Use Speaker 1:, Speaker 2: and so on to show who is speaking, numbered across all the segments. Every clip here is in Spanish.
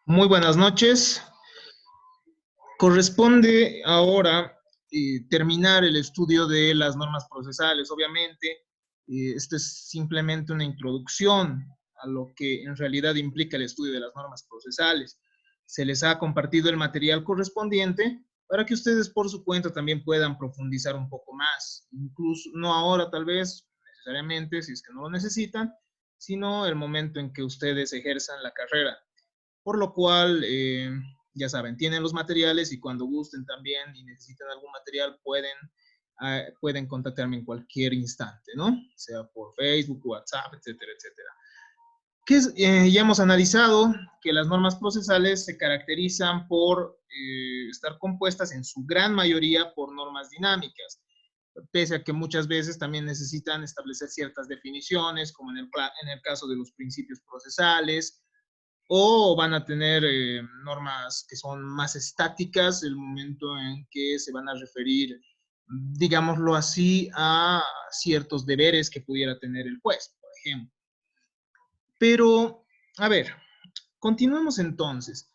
Speaker 1: Muy buenas noches. Corresponde ahora terminar el estudio de las normas procesales. Obviamente, esto es simplemente una introducción a lo que en realidad implica el estudio de las normas procesales. Se les ha compartido el material correspondiente para que ustedes por su cuenta también puedan profundizar un poco más. Incluso, no ahora tal vez, necesariamente, si es que no lo necesitan, sino el momento en que ustedes ejerzan la carrera. Por lo cual, ya saben, tienen los materiales y cuando gusten también y necesiten algún material pueden contactarme en cualquier instante, ¿no? Sea por Facebook, WhatsApp, etcétera, etcétera. Ya hemos analizado que las normas procesales se caracterizan por estar compuestas en su gran mayoría por normas dinámicas, pese a que muchas veces también necesitan establecer ciertas definiciones, como en el caso de los principios procesales, o van a tener normas que son más estáticas el momento en que se van a referir, digámoslo así, a ciertos deberes que pudiera tener el juez, por ejemplo. Pero, a ver, continuemos entonces.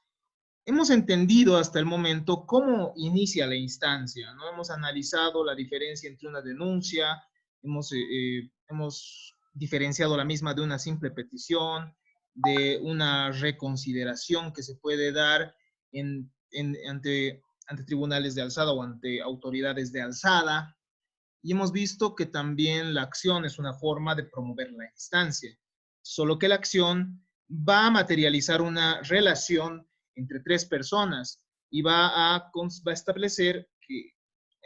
Speaker 1: Hemos entendido hasta el momento cómo inicia la instancia, ¿no? Hemos analizado la diferencia entre una denuncia, hemos diferenciado la misma de una simple petición, de una reconsideración que se puede dar ante tribunales de alzada o ante autoridades de alzada. Y hemos visto que también la acción es una forma de promover la instancia, solo que la acción va a materializar una relación entre tres personas y va a establecer que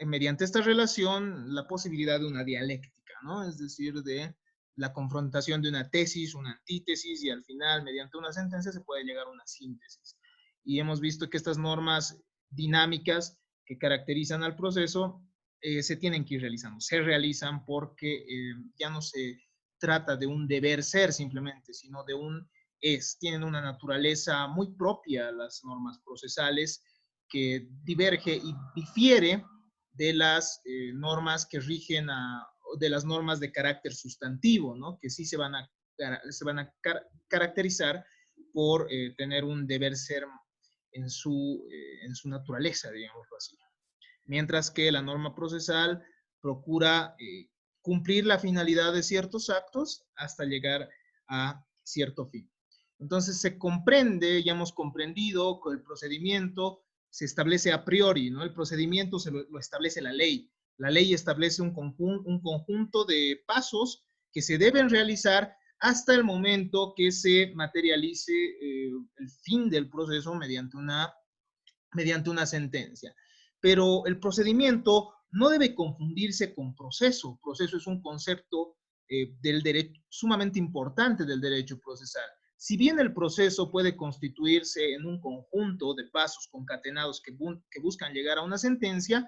Speaker 1: mediante esta relación la posibilidad de una dialéctica, ¿no? Es decir, de la confrontación de una tesis, una antítesis y al final, mediante una sentencia, se puede llegar a una síntesis. Y hemos visto que estas normas dinámicas que caracterizan al proceso se tienen que ir realizando. Se realizan porque ya no se trata de un deber ser simplemente, sino de un es. Tienen una naturaleza muy propia las normas procesales que diverge y difiere de las normas que rigen de las normas de carácter sustantivo, ¿no? Que sí se van a caracterizar por tener un deber ser en su naturaleza, digámoslo así. Mientras que la norma procesal procura cumplir la finalidad de ciertos actos hasta llegar a cierto fin. Entonces se comprende, ya hemos comprendido que el procedimiento se establece a priori, ¿no? El procedimiento lo establece la ley. La ley establece un conjunto de pasos que se deben realizar hasta el momento que se materialice el fin del proceso mediante una sentencia. Pero el procedimiento no debe confundirse con proceso. Proceso es un concepto del derecho sumamente importante del derecho procesal. Si bien el proceso puede constituirse en un conjunto de pasos concatenados que buscan llegar a una sentencia,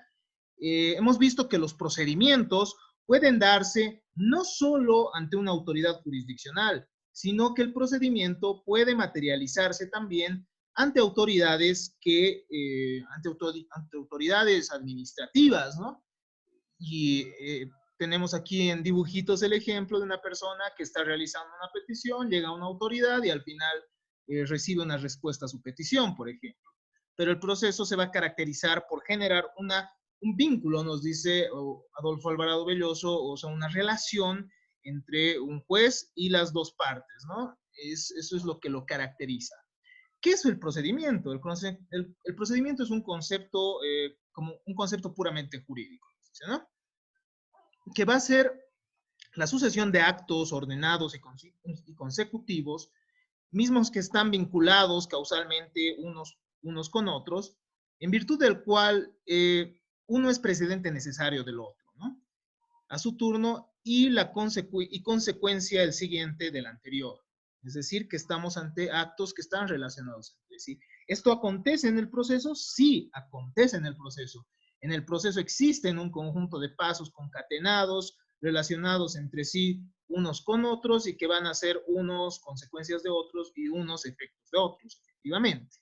Speaker 1: hemos visto que los procedimientos pueden darse no solo ante una autoridad jurisdiccional, sino que el procedimiento puede materializarse también ante autoridades ante autoridades administrativas, ¿no? Y tenemos aquí en dibujitos el ejemplo de una persona que está realizando una petición, llega a una autoridad y al final recibe una respuesta a su petición, por ejemplo. Pero el proceso se va a caracterizar por generar un vínculo, nos dice Adolfo Alvarado Belloso, o sea, una relación entre un juez y las dos partes, ¿no? Eso es lo que lo caracteriza. ¿Qué es el procedimiento? El procedimiento es un concepto, como un concepto puramente jurídico, ¿no? Que va a ser la sucesión de actos ordenados y consecutivos, mismos que están vinculados causalmente unos con otros, en virtud del cual uno es precedente necesario del otro, ¿no? A su turno y consecuencia el siguiente del anterior. Es decir, que estamos ante actos que están relacionados entre sí. ¿Esto acontece en el proceso? Sí, acontece en el proceso. En el proceso existen un conjunto de pasos concatenados, relacionados entre sí unos con otros y que van a ser unos consecuencias de otros y unos efectos de otros, efectivamente.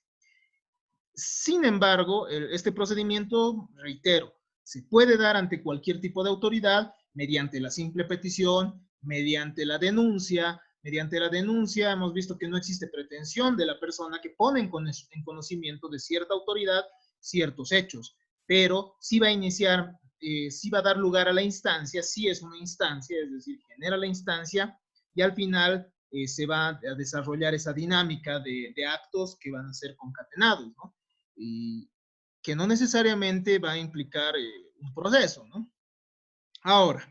Speaker 1: Sin embargo, este procedimiento, reitero, se puede dar ante cualquier tipo de autoridad mediante la simple petición, mediante la denuncia, mediante la denuncia hemos visto que no existe pretensión de la persona que pone en conocimiento de cierta autoridad ciertos hechos, pero sí va a iniciar, sí va a dar lugar a la instancia, sí es una instancia, es decir, genera la instancia y al final se va a desarrollar esa dinámica de actos que van a ser concatenados, ¿no? Y que no necesariamente va a implicar un proceso, ¿no? Ahora,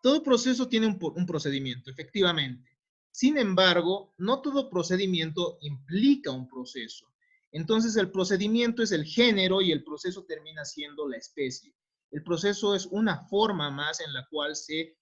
Speaker 1: todo proceso tiene un procedimiento, efectivamente. Sin embargo, no todo procedimiento implica un proceso. Entonces, el procedimiento es el género y el proceso termina siendo la especie. El proceso es una forma más en la cual se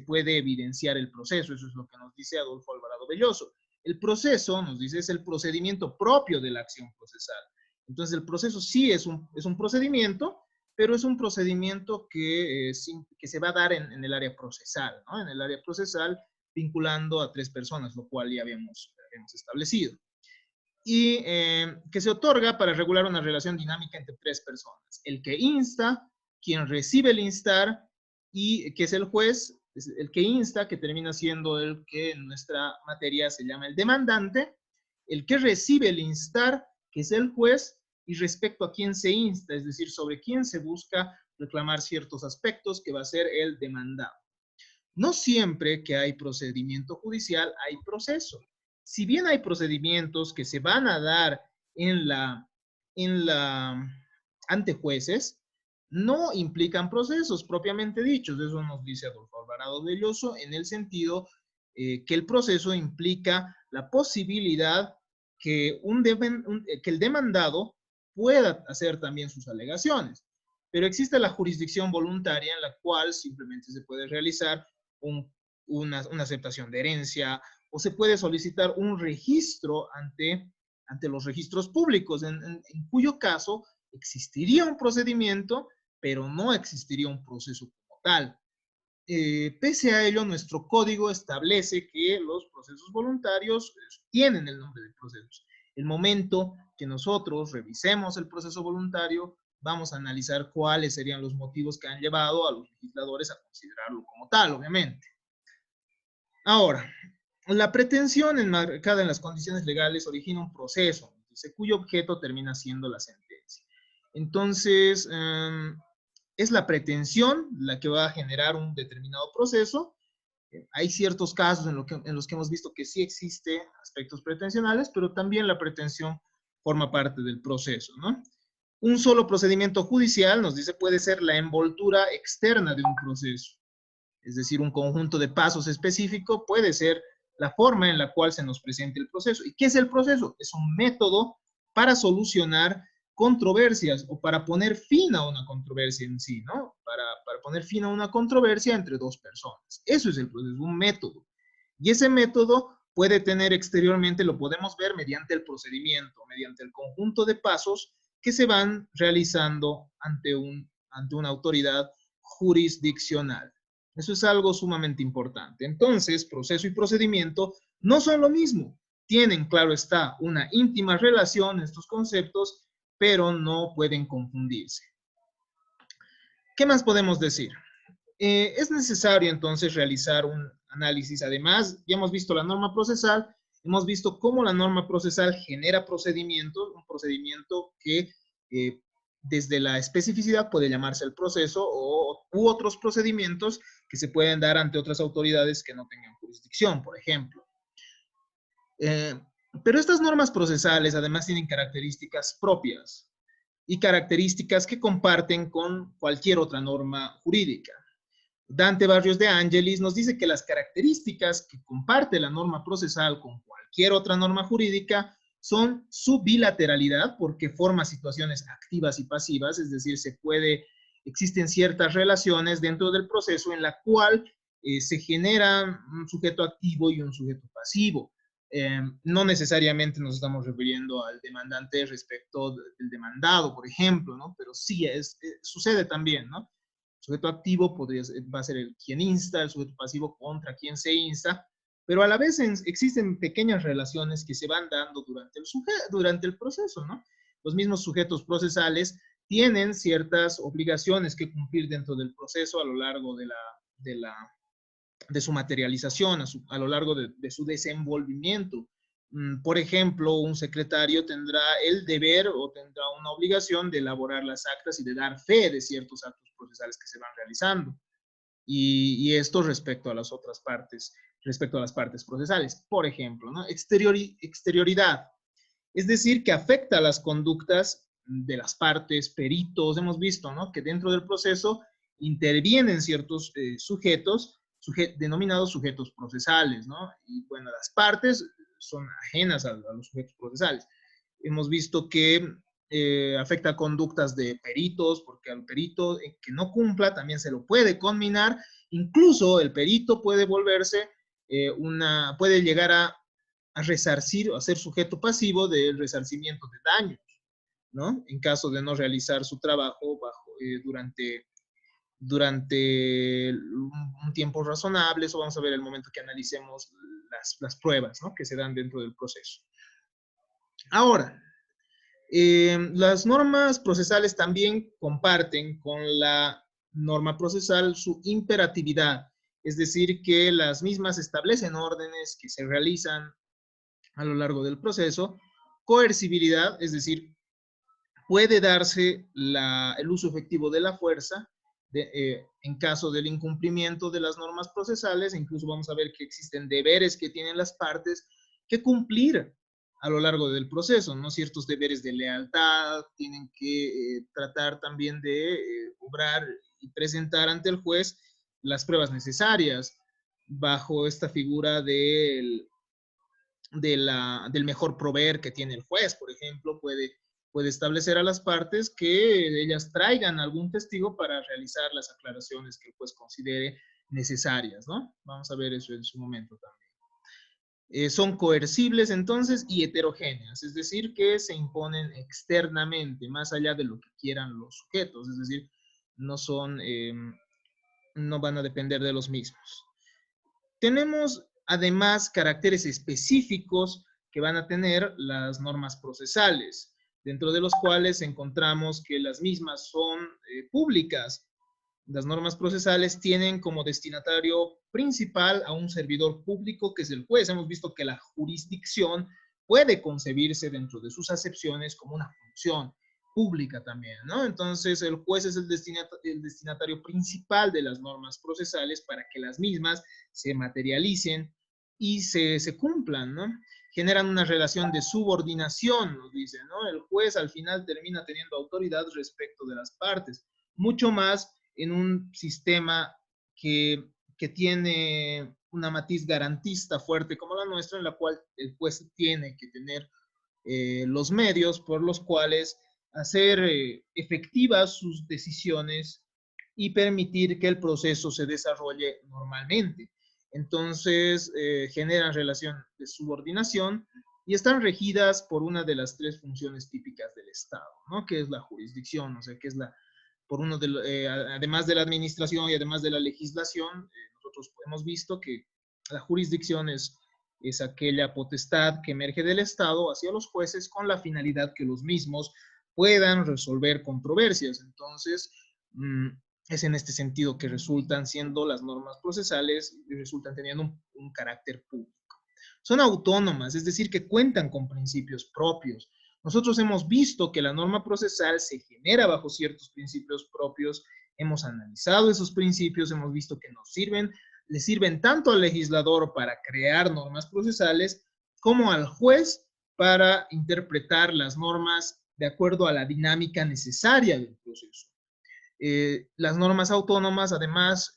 Speaker 1: puede evidenciar el proceso. Eso es lo que nos dice Adolfo Alvarado Belloso. El proceso, nos dice, es el procedimiento propio de la acción procesal. Entonces, el proceso sí es un procedimiento, pero es un procedimiento que se va a dar en el área procesal, ¿no? En el área procesal vinculando a 3 personas, lo cual ya habíamos establecido. Y que se otorga para regular una relación dinámica entre 3 personas. El que insta, quien recibe el instar, y que es el juez, es el que insta, que termina siendo el que en nuestra materia se llama el demandante, el que recibe el instar, que es el juez, y respecto a quién se insta, es decir, sobre quién se busca reclamar ciertos aspectos, que va a ser el demandado. No siempre que hay procedimiento judicial hay proceso. Si bien hay procedimientos que se van a dar ante jueces, no implican procesos propiamente dichos. Eso nos dice Adolfo Alvarado Belloso en el sentido que el proceso implica la posibilidad que el demandado pueda hacer también sus alegaciones. Pero existe la jurisdicción voluntaria en la cual simplemente se puede realizar una aceptación de herencia o se puede solicitar un registro ante los registros públicos, en cuyo caso existiría un procedimiento, pero no existiría un proceso como tal. Pese a ello, nuestro código establece que los procesos voluntarios tienen el nombre de procesos. El momento que nosotros revisemos el proceso voluntario, vamos a analizar cuáles serían los motivos que han llevado a los legisladores a considerarlo como tal, obviamente. Ahora, la pretensión enmarcada en las condiciones legales origina un proceso, cuyo objeto termina siendo la sentencia. Entonces, es la pretensión la que va a generar un determinado proceso. Hay ciertos casos en los que hemos visto que sí existe aspectos pretensionales, pero también la pretensión forma parte del proceso, ¿no? Un solo procedimiento judicial, nos dice, puede ser la envoltura externa de un proceso. Es decir, un conjunto de pasos específico puede ser la forma en la cual se nos presenta el proceso. ¿Y qué es el proceso? Es un método para solucionar controversias o para poner fin a una controversia en sí, ¿no? Para poner fin a una controversia entre 2 personas. Eso es el proceso, un método. Y ese método puede tener exteriormente, lo podemos ver mediante el procedimiento, mediante el conjunto de pasos que se van realizando ante una autoridad jurisdiccional. Eso es algo sumamente importante. Entonces, proceso y procedimiento no son lo mismo. Tienen, claro está, una íntima relación estos conceptos, pero no pueden confundirse. ¿Qué más podemos decir? Es necesario entonces realizar un análisis. Además, ya hemos visto la norma procesal, hemos visto cómo la norma procesal genera procedimientos, un procedimiento que desde la especificidad puede llamarse el proceso u otros procedimientos que se pueden dar ante otras autoridades que no tengan jurisdicción, por ejemplo. Pero estas normas procesales además tienen características propias y características que comparten con cualquier otra norma jurídica. Dante Barrios de Angelis nos dice que las características que comparte la norma procesal con cualquier otra norma jurídica son su bilateralidad, porque forma situaciones activas y pasivas, es decir, existen ciertas relaciones dentro del proceso en la cual se genera un sujeto activo y un sujeto pasivo. No necesariamente nos estamos refiriendo al demandante respecto del demandado, por ejemplo, ¿no? Pero sí, sucede también, ¿no? El sujeto activo va a ser quien insta, el sujeto pasivo contra quien se insta, pero a la vez existen pequeñas relaciones que se van dando durante el proceso, ¿no? Los mismos sujetos procesales tienen ciertas obligaciones que cumplir dentro del proceso a lo largo de su materialización, a lo largo de su desenvolvimiento. Por ejemplo, un secretario tendrá el deber o tendrá una obligación de elaborar las actas y de dar fe de ciertos actos procesales que se van realizando. Y esto respecto a las otras partes, respecto a las partes procesales. Por ejemplo, ¿no? Exterioridad, es decir, que afecta a las conductas de las partes, peritos. Hemos visto, ¿no?, que dentro del proceso intervienen ciertos sujetos, denominados sujetos procesales, ¿no? Y bueno, las partes son ajenas a los sujetos procesales. Hemos visto que afecta conductas de peritos, porque al perito que no cumpla también se lo puede conminar. Incluso el perito puede volverse puede llegar a resarcir o a ser sujeto pasivo del resarcimiento de daños, ¿no? En caso de no realizar su trabajo durante un tiempo razonable. Eso vamos a ver el momento que analicemos las pruebas, ¿no?, que se dan dentro del proceso. Ahora, las normas procesales también comparten con la norma procesal su imperatividad, es decir, que las mismas establecen órdenes que se realizan a lo largo del proceso. Coercibilidad, es decir, puede darse el uso efectivo de la fuerza en caso del incumplimiento de las normas procesales. Incluso vamos a ver que existen deberes que tienen las partes que cumplir a lo largo del proceso, ¿no? Ciertos deberes de lealtad, tienen que tratar también de obrar y presentar ante el juez las pruebas necesarias bajo esta figura del mejor proveer que tiene el juez. Por ejemplo, puede establecer a las partes que ellas traigan algún testigo para realizar las aclaraciones que el juez considere necesarias, ¿no? Vamos a ver eso en su momento también. Son coercibles entonces y heterogéneas, es decir, que se imponen externamente, más allá de lo que quieran los sujetos, es decir, no van a depender de los mismos. Tenemos además caracteres específicos que van a tener las normas procesales, dentro de los cuales encontramos que las mismas son públicas. Las normas procesales tienen como destinatario principal a un servidor público, que es el juez. Hemos visto que la jurisdicción puede concebirse dentro de sus acepciones como una función pública también, ¿no? Entonces, el juez es el destinatario principal de las normas procesales para que las mismas se materialicen y se cumplan, ¿no? Generan una relación de subordinación, nos dice, ¿no? El juez al final termina teniendo autoridad respecto de las partes, mucho más en un sistema que tiene una matiz garantista fuerte como la nuestra, en la cual el juez tiene que tener los medios por los cuales hacer efectivas sus decisiones y permitir que el proceso se desarrolle normalmente. Entonces, generan relación de subordinación y están regidas por una de las tres funciones típicas del Estado, ¿no?, que es la jurisdicción, o sea, que es además de la administración y además de la legislación. Nosotros hemos visto que la jurisdicción es aquella potestad que emerge del Estado hacia los jueces con la finalidad que los mismos puedan resolver controversias. Entonces, es en este sentido que resultan siendo las normas procesales y resultan teniendo un carácter público. Son autónomas, es decir, que cuentan con principios propios. Nosotros hemos visto que la norma procesal se genera bajo ciertos principios propios. Hemos analizado esos principios, hemos visto que le sirven tanto al legislador para crear normas procesales como al juez para interpretar las normas de acuerdo a la dinámica necesaria del proceso. Las normas autónomas, además,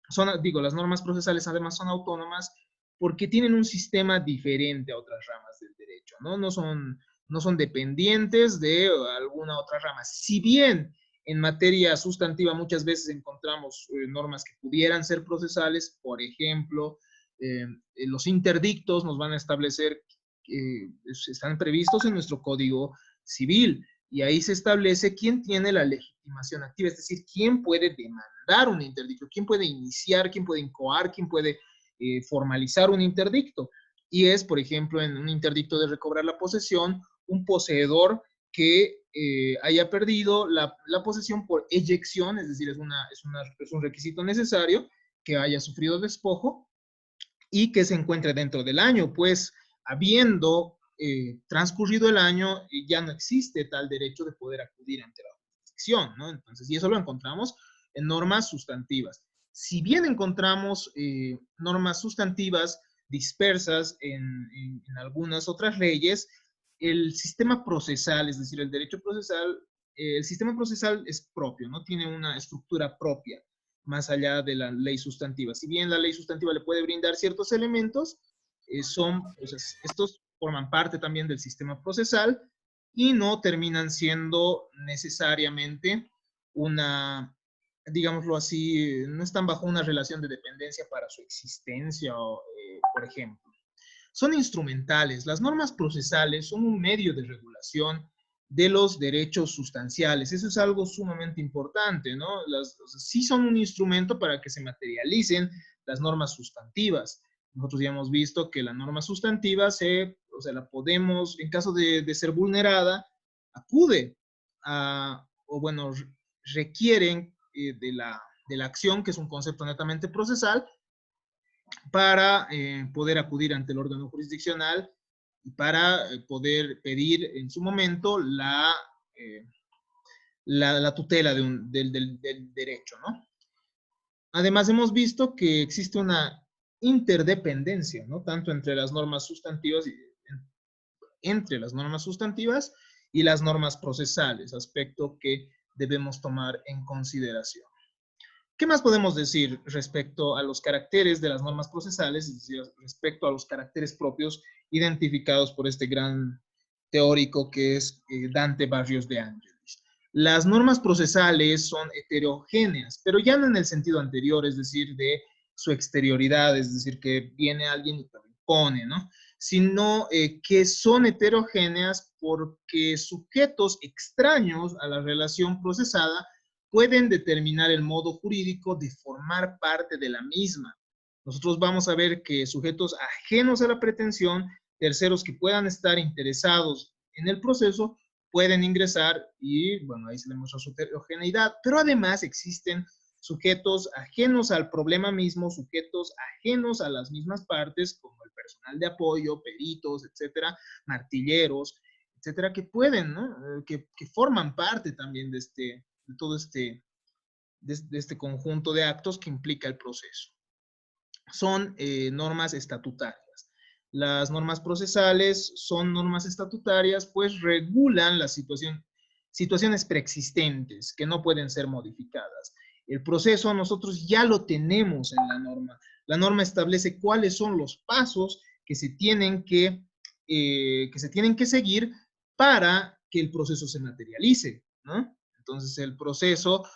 Speaker 1: las normas procesales además son autónomas porque tienen un sistema diferente a otras ramas del derecho, ¿no? No son dependientes de alguna otra rama. Si bien en materia sustantiva muchas veces encontramos normas que pudieran ser procesales, por ejemplo, los interdictos nos van a establecer, están previstos en nuestro Código Civil, y ahí se establece quién tiene la legitimación activa, es decir, quién puede demandar un interdicto, quién puede iniciar, quién puede incoar, quién puede formalizar un interdicto. Y es, por ejemplo, en un interdicto de recobrar la posesión, un poseedor que haya perdido la posesión por eyección, es decir, es un requisito necesario, que haya sufrido despojo y que se encuentre dentro del año, pues habiendo transcurrido el año, ya no existe tal derecho de poder acudir ante la jurisdicción, ¿no? Entonces, y eso lo encontramos en normas sustantivas. Si bien encontramos normas sustantivas dispersas en algunas otras leyes, el sistema procesal, es decir, el derecho procesal, el sistema procesal es propio, ¿no? Tiene una estructura propia, más allá de la ley sustantiva. Si bien la ley sustantiva le puede brindar ciertos elementos, estos forman parte también del sistema procesal y no terminan siendo necesariamente una, digámoslo así, no están bajo una relación de dependencia para su existencia, por ejemplo. Son instrumentales. Las normas procesales son un medio de regulación de los derechos sustanciales. Eso es algo sumamente importante, ¿no? Sí son un instrumento para que se materialicen las normas sustantivas. Nosotros ya hemos visto que la norma sustantiva la podemos, en caso de ser vulnerada, acude a, o bueno, requieren de la acción, que es un concepto netamente procesal, para poder acudir ante el órgano jurisdiccional y para poder pedir en su momento la tutela del derecho, ¿no? Además, hemos visto que existe una interdependencia, ¿no? Tanto entre las normas sustantivas y las normas procesales, aspecto que debemos tomar en consideración. ¿Qué más podemos decir respecto a los caracteres de las normas procesales, es decir, respecto a los caracteres propios identificados por este gran teórico que es Dante Barrios de Angelis? Las normas procesales son heterogéneas, pero ya no en el sentido anterior, es decir, de su exterioridad, es decir, que viene alguien y te lo impone, ¿no? Sino que son heterogéneas porque sujetos extraños a la relación procesada pueden determinar el modo jurídico de formar parte de la misma. Nosotros vamos a ver que sujetos ajenos a la pretensión, terceros que puedan estar interesados en el proceso, pueden ingresar y, bueno, ahí se demuestra su heterogeneidad, pero además existen sujetos ajenos al problema mismo, sujetos ajenos a las mismas partes, como el personal de apoyo, peritos, etcétera, martilleros, etcétera, que pueden, ¿no? que forman parte también de todo este conjunto de actos que implica el proceso. Son normas estatutarias. Las normas procesales son normas estatutarias, pues regulan la situaciones preexistentes que no pueden ser modificadas. El proceso nosotros ya lo tenemos en la norma. La norma establece cuáles son los pasos que se tienen que seguir para que el proceso se materialice, ¿no? Entonces el proceso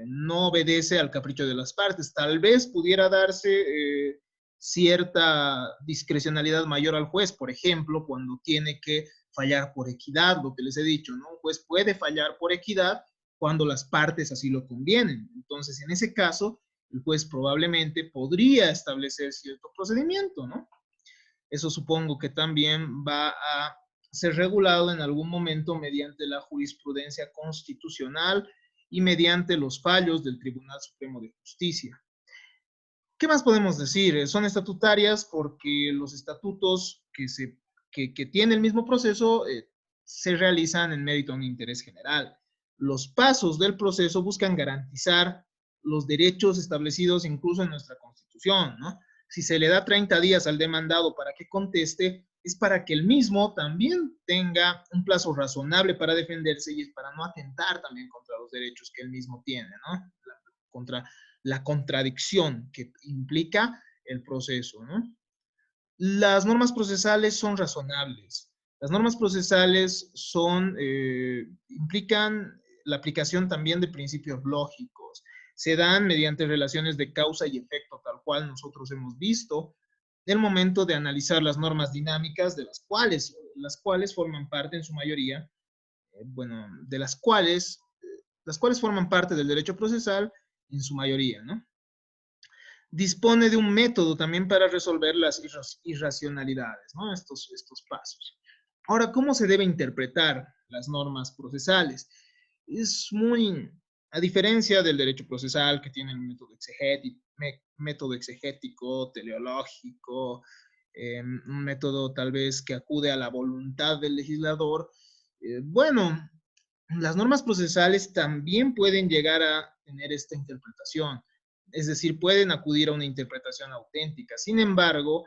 Speaker 1: no obedece al capricho de las partes. Tal vez pudiera darse cierta discrecionalidad mayor al juez, por ejemplo, cuando tiene que fallar por equidad, lo que les he dicho, ¿no? Un juez puede fallar por equidad cuando las partes así lo convienen. Entonces, en ese caso, el juez probablemente podría establecer cierto procedimiento, ¿no? Eso supongo que también va a ser regulado en algún momento mediante la jurisprudencia constitucional y mediante los fallos del Tribunal Supremo de Justicia. ¿Qué más podemos decir? Son estatutarias porque los estatutos que tiene el mismo proceso se realizan en mérito a un interés general. Los pasos del proceso buscan garantizar los derechos establecidos incluso en nuestra Constitución, ¿no? Si se le da 30 días al demandado para que conteste, es para que el mismo también tenga un plazo razonable para defenderse y es para no atentar también contra los derechos que él mismo tiene, ¿no? Contra la contradicción que implica el proceso, ¿no? Las normas procesales son razonables. Las normas procesales implican la aplicación también de principios lógicos. Se dan mediante relaciones de causa y efecto, tal cual nosotros hemos visto, en el momento de analizar las normas dinámicas, de las cuales forman parte en su mayoría, de las cuales forman parte del derecho procesal en su mayoría, ¿no? Dispone de un método también para resolver las irracionalidades, ¿no? Estos pasos. Ahora, ¿cómo se debe interpretar las normas procesales? Es a diferencia del derecho procesal que tiene el método método exegético, teleológico, un método tal vez que acude a la voluntad del legislador. Bueno, las normas procesales también pueden llegar a tener esta interpretación, es decir, pueden acudir a una interpretación auténtica. Sin embargo,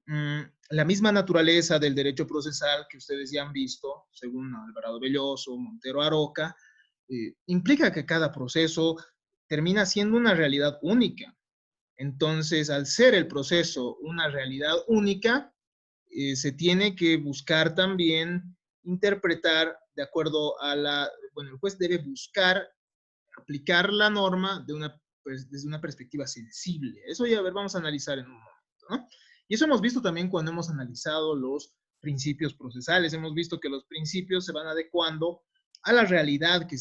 Speaker 1: la misma naturaleza del derecho procesal que ustedes ya han visto, según Alvarado Belloso, Montero Aroca, implica que cada proceso termina siendo una realidad única. Entonces, al ser el proceso una realidad única, se tiene que buscar también interpretar de acuerdo a bueno, el juez debe buscar aplicar la norma desde una perspectiva sensible. Eso ya, a ver, vamos a analizar en un momento, ¿no? Y eso hemos visto también cuando hemos analizado los principios procesales. Hemos visto que los principios se van adecuando a la realidad que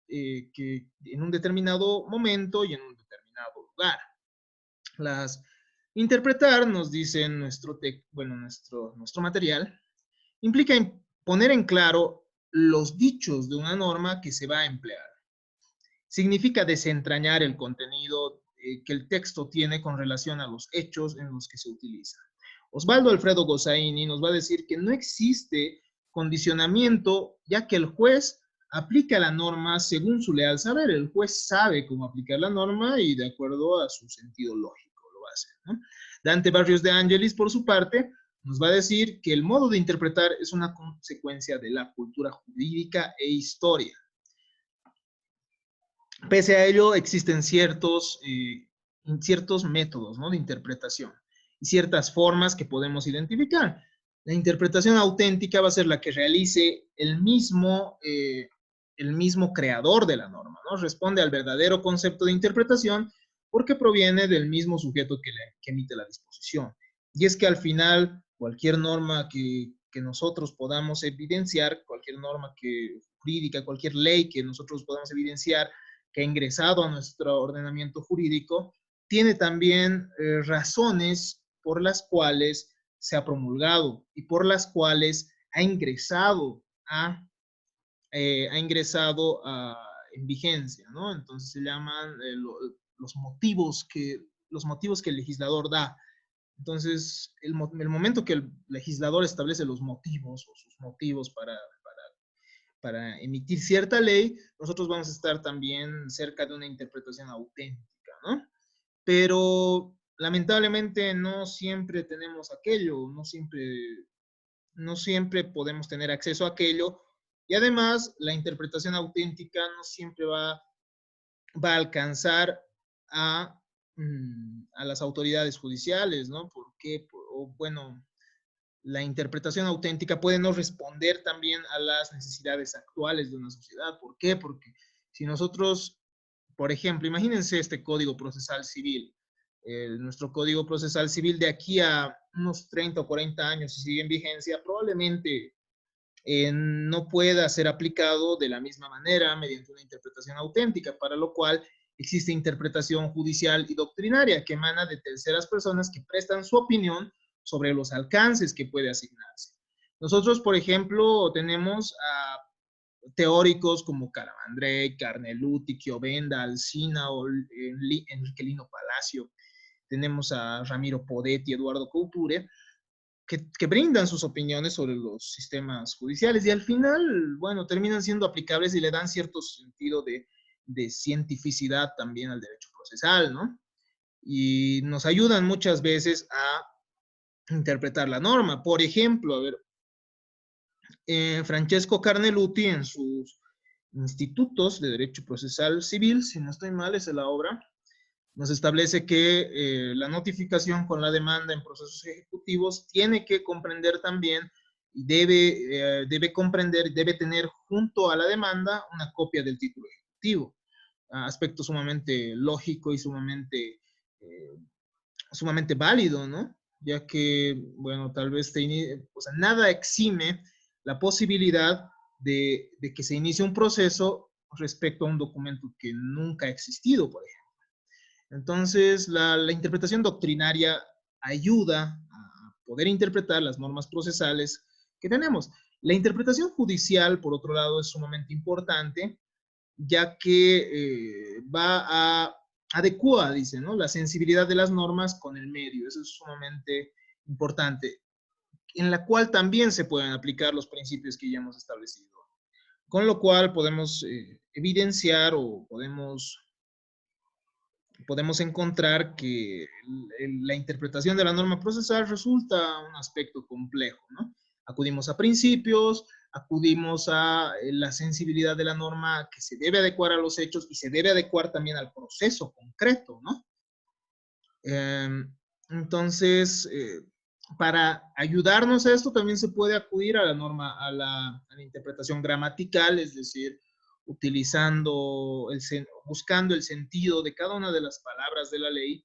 Speaker 1: en un determinado momento y en un determinado lugar. Interpretar, nos dice nuestro material, implica poner en claro los dichos de una norma que se va a emplear. Significa desentrañar el contenido que el texto tiene con relación a los hechos en los que se utiliza. Osvaldo Alfredo Gossaini nos va a decir que no existe condicionamiento, ya que el juez aplica la norma según su leal saber. El juez sabe cómo aplicar la norma y de acuerdo a su sentido lógico lo va a hacer, ¿no? Dante Barrios de Angelis, por su parte, nos va a decir que el modo de interpretar es una consecuencia de la cultura jurídica e historia. Pese a ello, existen ciertos métodos, ¿no?, de interpretación y ciertas formas que podemos identificar. La interpretación auténtica va a ser la que realice el mismo creador de la norma, ¿no? Responde al verdadero concepto de interpretación porque proviene del mismo sujeto que emite la disposición. Y es que al final, cualquier norma que nosotros podamos evidenciar, cualquier norma jurídica, cualquier ley que nosotros podamos evidenciar, que ha ingresado a nuestro ordenamiento jurídico, tiene también razones por las cuales se ha promulgado y por las cuales ha ingresado en vigencia, ¿no? Entonces se llaman los motivos que el legislador da. Entonces, el momento que el legislador establece los motivos o sus motivos para emitir cierta ley, nosotros vamos a estar también cerca de una interpretación auténtica, ¿no? Pero lamentablemente no siempre tenemos aquello, no siempre podemos tener acceso a aquello, y además la interpretación auténtica no siempre va a alcanzar a las autoridades judiciales, ¿no? Porque, bueno, la interpretación auténtica puede no responder también a las necesidades actuales de una sociedad. ¿Por qué? Porque si nosotros, por ejemplo, imagínense este Código Procesal Civil, nuestro Código Procesal Civil de aquí a unos 30 o 40 años, si sigue en vigencia, probablemente no pueda ser aplicado de la misma manera mediante una interpretación auténtica, para lo cual existe interpretación judicial y doctrinaria que emana de terceras personas que prestan su opinión sobre los alcances que puede asignarse. Nosotros, por ejemplo, tenemos a teóricos como Calamandrei, Carneluti, Chiovenda, Alsina o Enrique Lino Palacio. Tenemos a Ramiro Podetti, Eduardo Couture, que brindan sus opiniones sobre los sistemas judiciales y al final, bueno, terminan siendo aplicables y le dan cierto sentido de cientificidad también al derecho procesal, ¿no? Y nos ayudan muchas veces a interpretar la norma. Por ejemplo, a ver, Francesco Carneluti en sus Institutos de Derecho Procesal Civil, si no estoy mal, es la obra, nos establece que la notificación con la demanda en procesos ejecutivos tiene que comprender también y debe tener junto a la demanda una copia del título ejecutivo. Aspecto sumamente lógico y sumamente válido, ¿no? Ya que, bueno, tal vez nada exime la posibilidad de que se inicie un proceso respecto a un documento que nunca ha existido, por ejemplo. Entonces, la interpretación doctrinaria ayuda a poder interpretar las normas procesales que tenemos. La interpretación judicial, por otro lado, es sumamente importante, ya que va a adecua, dice, ¿no? La sensibilidad de las normas con el medio. Eso es sumamente importante, en la cual también se pueden aplicar los principios que ya hemos establecido. Con lo cual podemos evidenciar o podemos encontrar que la interpretación de la norma procesal resulta un aspecto complejo, ¿no? Acudimos a principios, acudimos a la sensibilidad de la norma que se debe adecuar a los hechos y se debe adecuar también al proceso concreto, ¿no? Entonces, para ayudarnos a esto también se puede acudir a la norma, a la interpretación gramatical, es decir, buscando el sentido de cada una de las palabras de la ley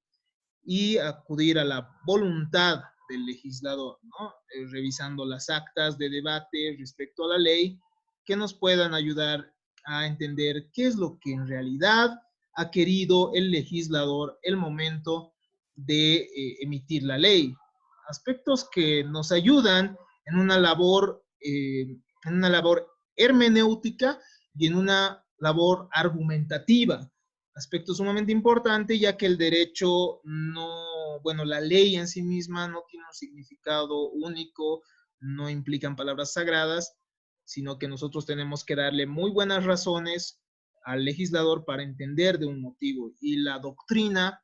Speaker 1: y acudir a la voluntad del legislador, ¿no? Revisando las actas de debate respecto a la ley que nos puedan ayudar a entender qué es lo que en realidad ha querido el legislador el momento de emitir la ley. Aspectos que nos ayudan en una labor hermenéutica y en una labor argumentativa. Aspecto sumamente importante, ya que el derecho no, bueno, la ley en sí misma no tiene un significado único, no implican palabras sagradas, sino que nosotros tenemos que darle muy buenas razones al legislador para entender de un motivo. Y la doctrina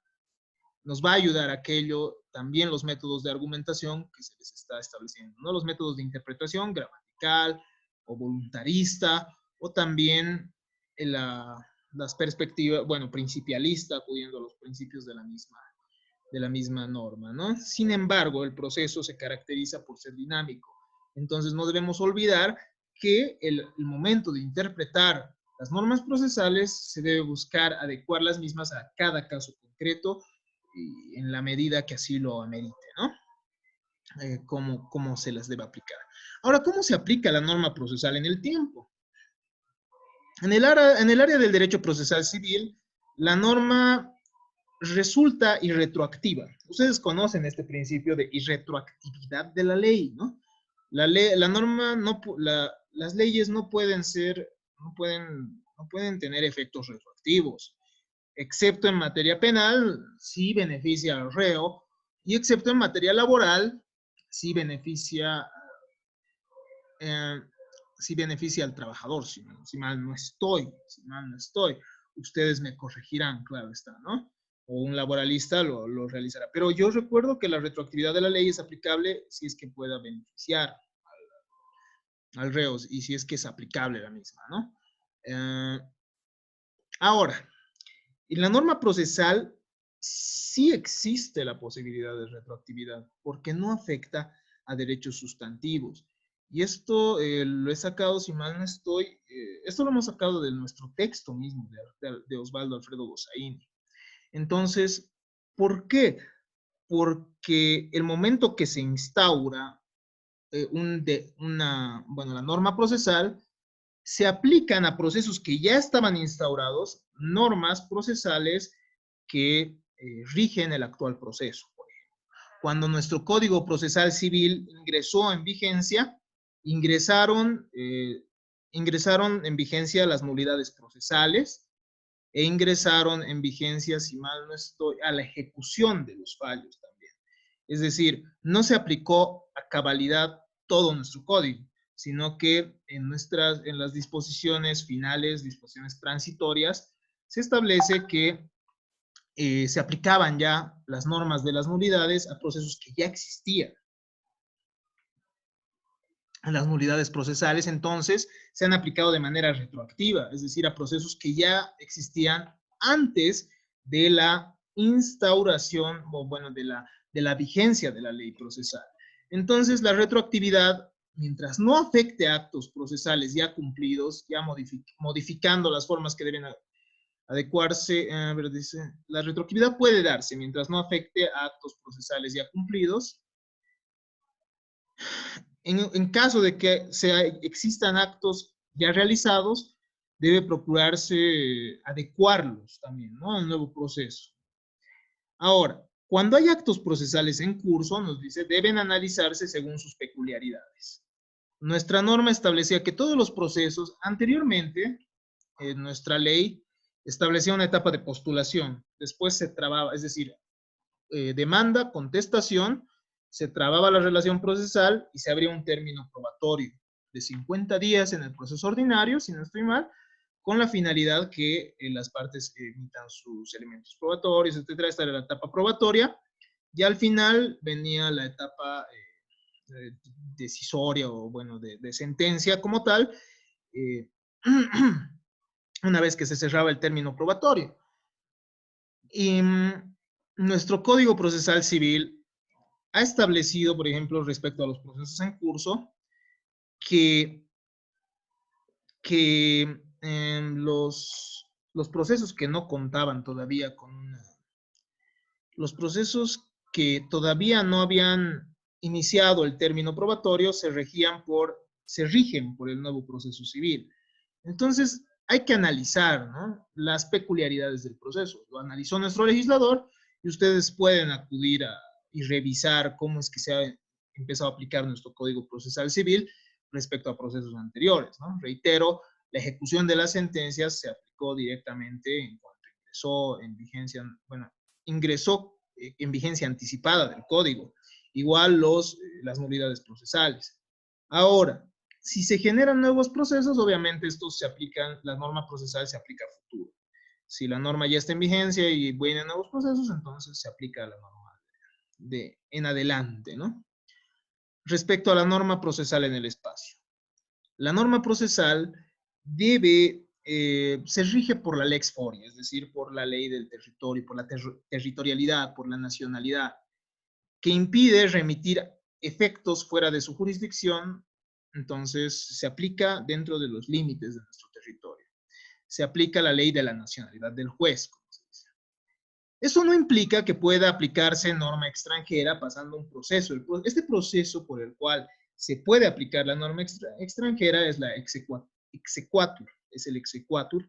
Speaker 1: nos va a ayudar a aquello, también los métodos de argumentación que se les está estableciendo, ¿no? Los métodos de interpretación gramatical o voluntarista, o también las perspectivas, bueno, principialista, acudiendo a los principios de la misma norma, ¿no? Sin embargo, el proceso se caracteriza por ser dinámico. Entonces, no debemos olvidar que el momento de interpretar las normas procesales se debe buscar adecuar las mismas a cada caso concreto y en la medida que así lo amerite, ¿no? Cómo se las debe aplicar. Ahora, ¿cómo se aplica la norma procesal en el tiempo? En el área del derecho procesal civil, la norma resulta irretroactiva. Ustedes conocen este principio de irretroactividad de la ley, ¿no? La norma, las leyes no pueden tener efectos retroactivos, excepto en materia penal, si beneficia al reo, y excepto en materia laboral, si beneficia al trabajador, si mal no estoy. Ustedes me corregirán, claro está, ¿no? O un laboralista lo realizará. Pero yo recuerdo que la retroactividad de la ley es aplicable si es que pueda beneficiar al reo y si es que es aplicable la misma, ¿no? Ahora, en la norma procesal sí existe la posibilidad de retroactividad porque no afecta a derechos sustantivos. Y esto lo he sacado, si mal no estoy, esto lo hemos sacado de nuestro texto mismo, de Osvaldo Alfredo Gossaín. Entonces, ¿por qué? Porque el momento que se instaura la norma procesal, se aplican a procesos que ya estaban instaurados normas procesales que rigen el actual proceso. Cuando nuestro Código Procesal Civil ingresó en vigencia, ingresaron en vigencia las nulidades procesales e ingresaron en vigencia, si mal no estoy, a la ejecución de los fallos también. Es decir, no se aplicó a cabalidad todo nuestro código, sino que en las disposiciones finales, disposiciones transitorias, se establece que se aplicaban ya las normas de las nulidades a procesos que ya existían. Las nulidades procesales, entonces, se han aplicado de manera retroactiva, es decir, a procesos que ya existían antes de la instauración, o bueno, de la vigencia de la ley procesal. Entonces, la retroactividad, mientras no afecte a actos procesales ya cumplidos, ya modificando las formas que deben adecuarse, dice, la retroactividad puede darse mientras no afecte a actos procesales ya cumplidos. En caso de que existan actos ya realizados, debe procurarse adecuarlos también, ¿no?, al nuevo proceso. Ahora, cuando hay actos procesales en curso, nos dice, deben analizarse según sus peculiaridades. Nuestra norma establecía que todos los procesos, anteriormente, en nuestra ley, establecía una etapa de postulación. Después se trababa, es decir, demanda, contestación, se trababa la relación procesal y se abría un término probatorio de 50 días en el proceso ordinario, si no estoy mal, con la finalidad que las partes emitan sus elementos probatorios, etcétera. Esta era la etapa probatoria. Y al final venía la etapa decisoria o, bueno, de sentencia como tal, eh, una vez que se cerraba el término probatorio. Y nuestro Código Procesal Civil ha establecido, por ejemplo, respecto a los procesos en curso, que los procesos que no contaban todavía con los procesos que todavía no habían iniciado el término probatorio se rigen por el nuevo proceso civil. Entonces, hay que analizar, ¿no?, las peculiaridades del proceso. Lo analizó nuestro legislador y ustedes pueden acudir y revisar cómo es que se ha empezado a aplicar nuestro Código Procesal Civil respecto a procesos anteriores, ¿no? Reitero, la ejecución de las sentencias se aplicó directamente en cuanto ingresó en vigencia, bueno, ingresó en vigencia anticipada del código. Igual las nulidades procesales. Ahora, si se generan nuevos procesos, obviamente estos se aplican, la norma procesal se aplica a futuro. Si la norma ya está en vigencia y vienen nuevos procesos, entonces se aplica la norma en adelante, ¿no? Respecto a la norma procesal en el espacio. La norma procesal se rige por la lex foria, es decir, por la ley del territorio, por la territorialidad, por la nacionalidad, que impide remitir efectos fuera de su jurisdicción. Entonces se aplica dentro de los límites de nuestro territorio. Se aplica la ley de la nacionalidad del juez, como se dice. Eso no implica que pueda aplicarse norma extranjera pasando un proceso. Este proceso por el cual se puede aplicar la norma extranjera es la exequatur, es el exequatur,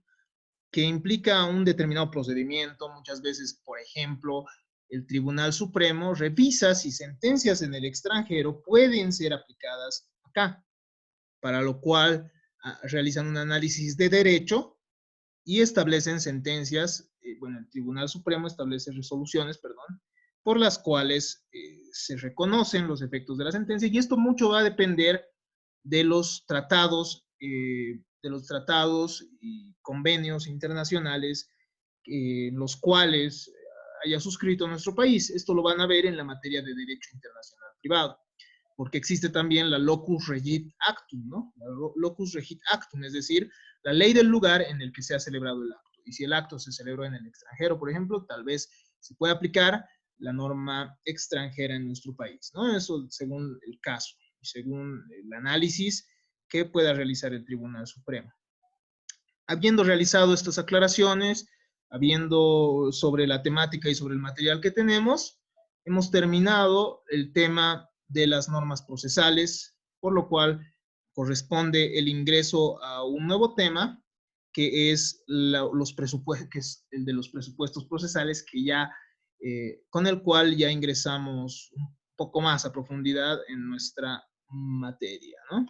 Speaker 1: que implica un determinado procedimiento. Muchas veces, por ejemplo, el Tribunal Supremo revisa si sentencias en el extranjero pueden ser aplicadas acá, para lo cual realizan un análisis de derecho y establecen sentencias, bueno, el Tribunal Supremo establece resoluciones, perdón, por las cuales se reconocen los efectos de la sentencia, y esto mucho va a depender de los tratados y convenios internacionales los cuales haya suscrito nuestro país. Esto lo van a ver en la materia de derecho internacional privado, porque existe también la locus regit actum, ¿no? La locus regit actum, es decir, la ley del lugar en el que se ha celebrado el acto. Y si el acto se celebró en el extranjero, por ejemplo, tal vez se puede aplicar la norma extranjera en nuestro país, ¿no? Eso según el caso y según el análisis que pueda realizar el Tribunal Supremo. Habiendo realizado estas aclaraciones, habiendo sobre la temática y sobre el material que tenemos, hemos terminado el tema de las normas procesales, por lo cual corresponde el ingreso a un nuevo tema, que es que es el de los presupuestos procesales, que ya, con el cual ya ingresamos un poco más a profundidad en nuestra materia, ¿no?